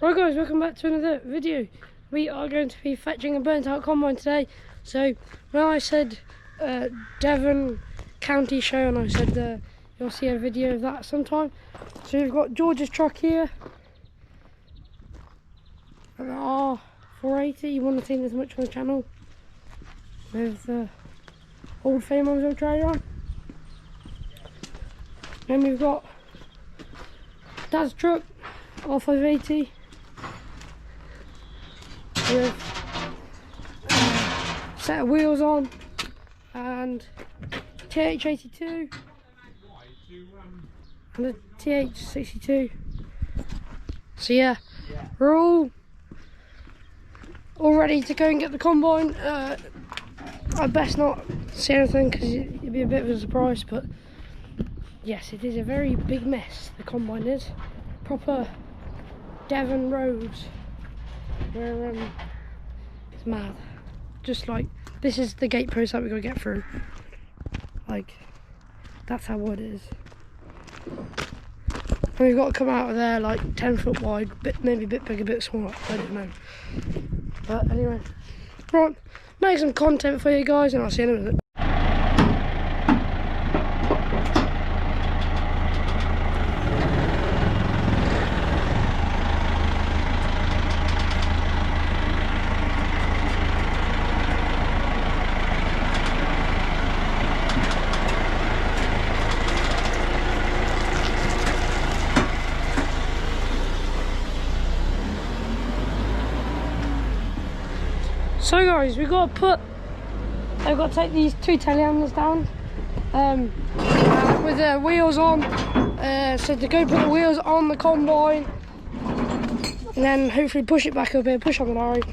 Right guys, welcome back to another video. We are going to be fetching a burnt out combine today. So when I said Devon County show, and I said you'll see a video of that sometime. So we've got George's truck here, an R480, you wouldn't have seen this much on the channel, with the old famous old trailer on. Then we've got Dad's truck, R580, with a set of wheels on and TH82 and a TH62. So yeah, we're all ready to go and get the combine. I best not say anything because it'd be a bit of a surprise, but yes, it is a very big mess, the combine is. Proper Devon roads where it's mad. Just like, this is the gate post that we gotta get through. Like, that's how wide it is. And we've got to come out of there like 10 foot wide, maybe a bit bigger, a bit smaller, I don't know. But anyway, right, make some content for you guys and I'll see you in a minute. So guys, I've got to take these two telehandlers down with the wheels on. So to go put the wheels on the combine and then hopefully push it back up here, push on the lorry.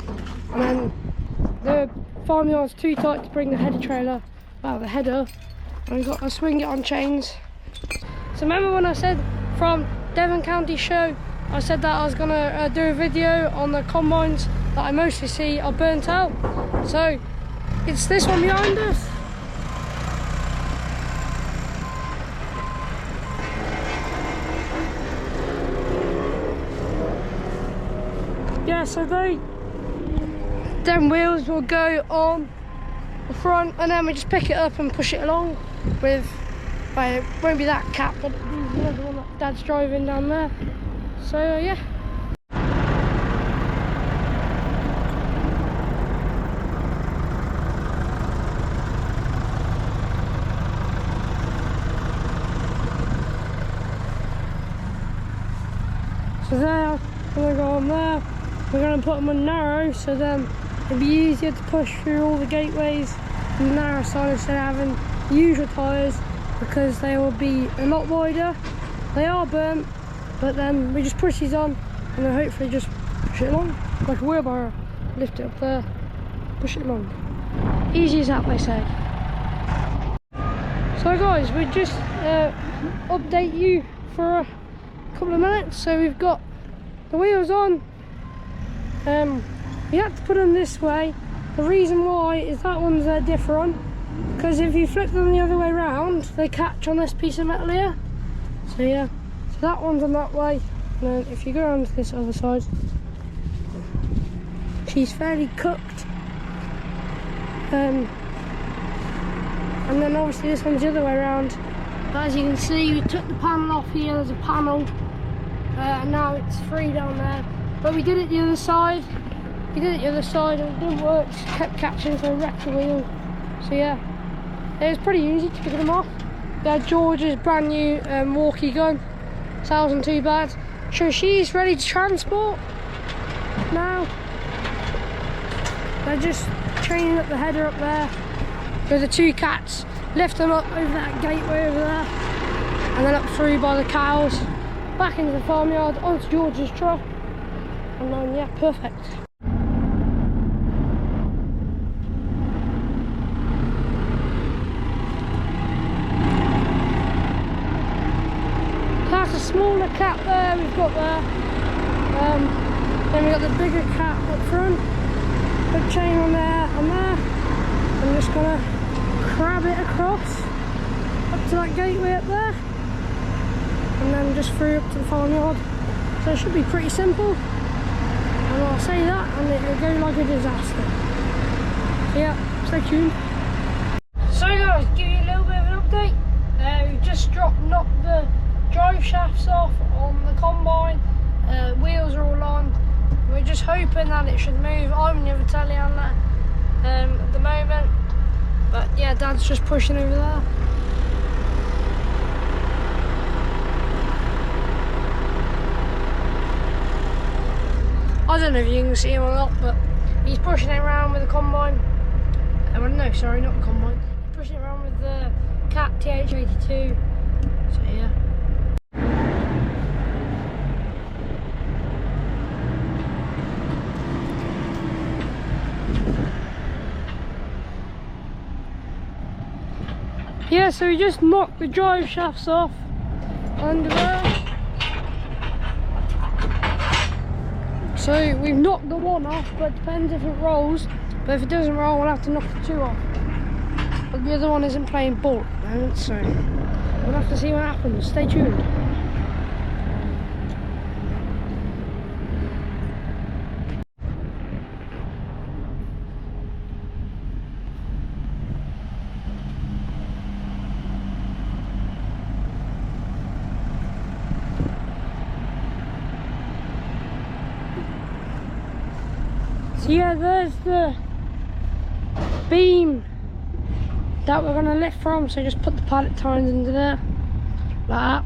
And then the farmyard's too tight to bring the header trailer, well, the header, and we've got to swing it on chains. So remember when I said from Devon County show, I said that I was gonna do a video on the combines that I mostly see are burnt out. So it's this one behind us. Yeah, so them wheels will go on the front and then we just pick it up and push it along with, well, it won't be that cap, but it'll be the other one that Dad's driving down there. So yeah. So there, we're going to go on there. We're going to put them on narrow, so then it'll be easier to push through all the gateways on the narrow side instead of having the usual tyres, because they will be a lot wider. They are burnt, but then we just push these on and then hopefully just push it along like a wheelbarrow. Lift it up there, push it along. Easy as that, they say. So guys, we just update you for a couple of minutes. So we've got the wheels on. We had to put them this way. The reason why is that one's different, because if you flip them the other way around, they catch on this piece of metal here. So yeah, so that one's on that way, and then if you go around to this other side, she's fairly cooked. And then obviously this one's the other way around. But as you can see, we took the panel off here, there's a panel, and now it's free down there. But we did it the other side. We did it the other side and it didn't work, just kept catching, so we wrecked the wheel. So yeah, it was pretty easy to pick them off. We had George's brand new walkie gun, so that wasn't too bad. So she's ready to transport now. They're just training up the header up there with the two cats, lift them up over that gateway over there, and then up through by the cows, back into the farmyard, onto George's truck, and then yeah, perfect. That's a smaller cat there we've got there. Then we've got the bigger cat up front. Big chain on there and there. I'm just gonna crab it across up to that gateway up there, and then just through up to the farmyard. So it should be pretty simple. And I'll say that and it'll go like a disaster. So yeah, stay tuned. So guys, give you a little bit of an update. We've just knocked the drive shafts off on the combine. Wheels are all on. We're just hoping that it should move. I'm in the other telehandler at the moment. But yeah, Dad's just pushing over there. I don't know if you can see him or not, but he's pushing it around with the combine. Well, no, sorry, not the combine. He's pushing it around with the Cat TH82. So yeah. Yeah, so we just knocked the drive shafts off under there. So we've knocked the one off, but it depends if it rolls. But if it doesn't roll, we'll have to knock the two off. But the other one isn't playing ball at the moment, so we'll have to see what happens. Stay tuned. So yeah, there's the beam that we're going to lift from, so just put the pallet tines into there, like that,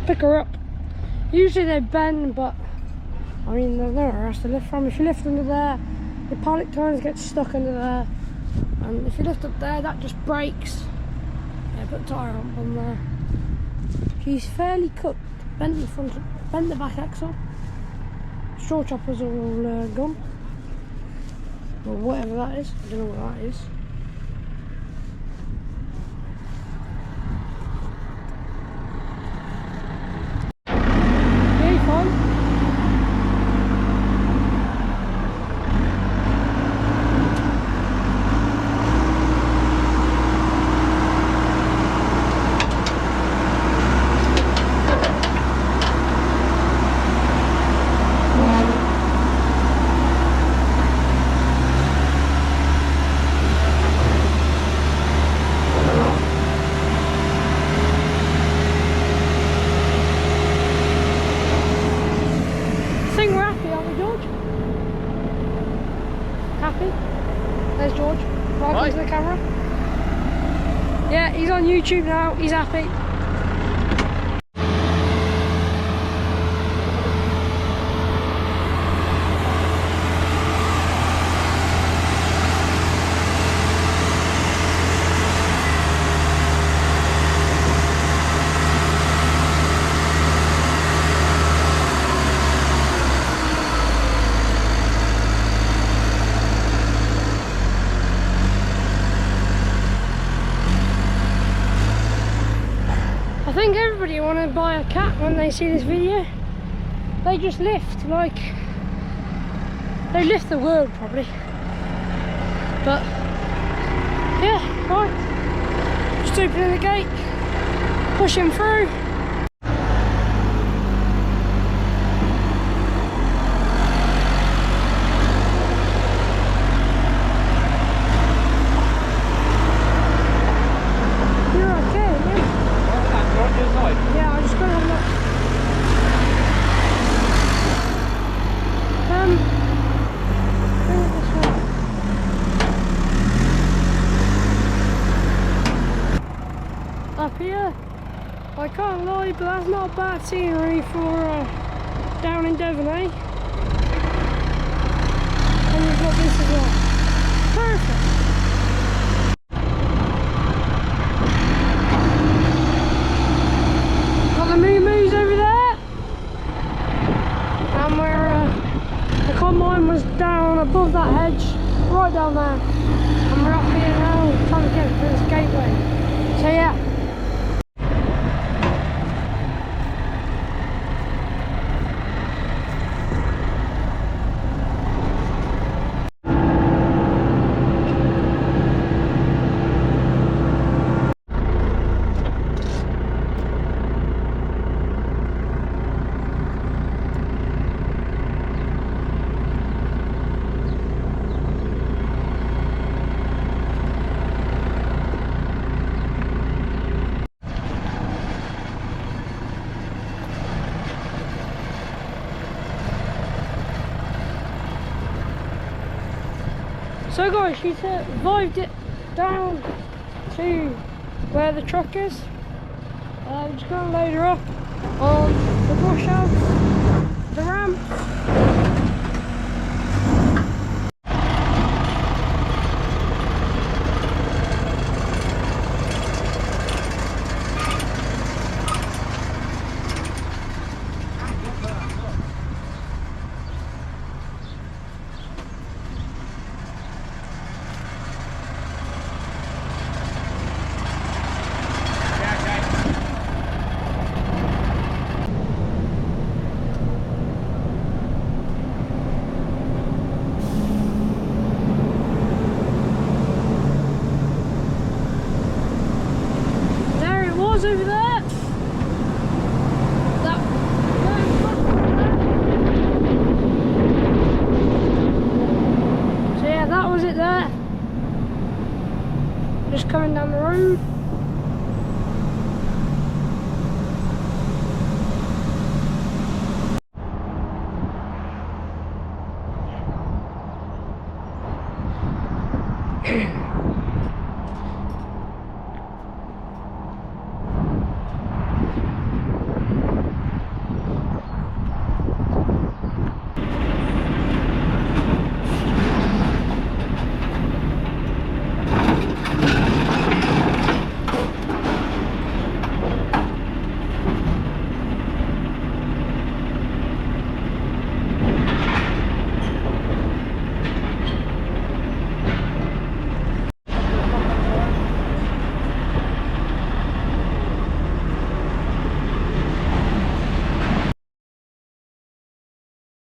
pick her up. Usually they bend, but I mean there's nowhere else to lift from. If you lift under there, the pallet tines get stuck under there, and if you lift up there, that just breaks. Yeah, put the tyre on there. She's fairly cooked, bent the front, bent the back axle, straw choppers are all gone. Or whatever that is, I don't know what that is. Okay, fine. There's George, right into the camera. Yeah, he's on YouTube now, he's happy. I think everybody want to buy a cat when they see this video. They just lift, like, they lift the world probably. But yeah, right, just opening the gate, pushing through. Yeah, I just got to have a look. Bring it this way. Up here, I can't lie, but that's not bad scenery for down in Devon, eh? And we've got this as well. Perfect. The moo-moos over there, and where the combine was down above that hedge, right down there, and we're up here now trying to get to this gateway. So yeah. So guys, she survived it down to where the truck is. We're just going to load her up on the brush house, the ramp. Over there. So yeah, that was it there. Just coming down the road.